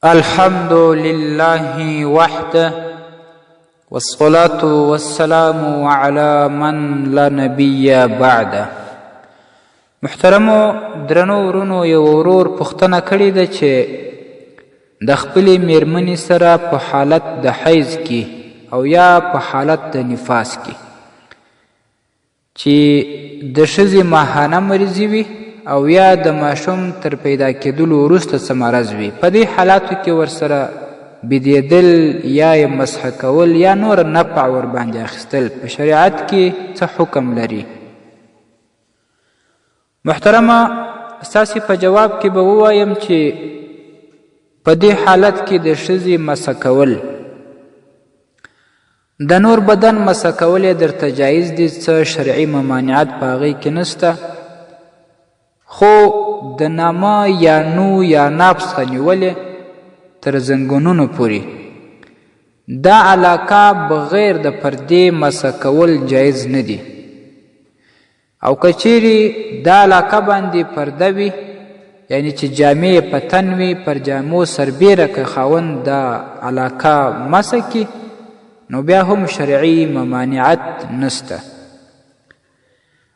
الحمد لله وحده والصلاة والسلام على من لا نبي بعده. محترمو درنو ورونو یو ورور پوښتنه کړې ده چې د خپلې میرمنې سره په حالت د حیض کې او یا په حالت د نفاس کې چې د ښځې ماهانه مریضي وي او یا د ماشوم تر پیدا کېدلو وروسته څه مرض وي، په دې حالاتو کې ورسره بېدېدل یا یې مسح کول یا نور نفع ورباندې اخیستل په شریعت کې څه حکم لري؟ محترمه، ستاسې په جواب کې به ووایم چې په دې حالت کې د ښځې مسح کول، د نور بدن مسح کول یې درته جایز دي، څه شرعي ممانعت په هغې کې نشته، خو د نامه یا نو یا ناب څخه نیولې تر زنګونونو پورې دا علاقه بغیر د پردې مسح کول جایز نه دي، او که چیرې دا علاقه باندې پرده وي، یعنی چې جامې په تن وي، پر جامو سربیره که خاوند دا علاقه مسح کړي نو بیا هم شرعي ممانعت نسته.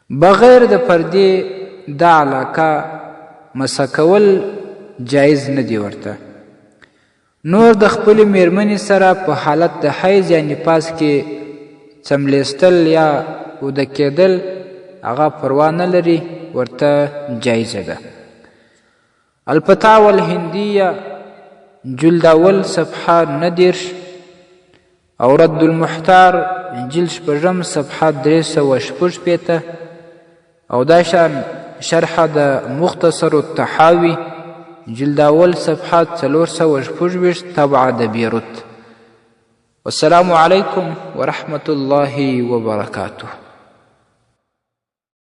بغیر د پردې دا علاقه مسح کول جایز نه دی ورته. نور د خپلې میرمنې سره په حالت د حیض یا نفاس کې څملیستل یا اوده کېدل هغه پروا نه لري، ورته جایزه ده. الفتاوی الهندیه جلد اول صفحه 19 او رد المحتار جلد 6 صفحه 366 او دا شان شرح د مختصر التحاوی جلد اول صفحه 416 طبعه د بیروت. والسلام علیکم ورحمة الله وبرکاته.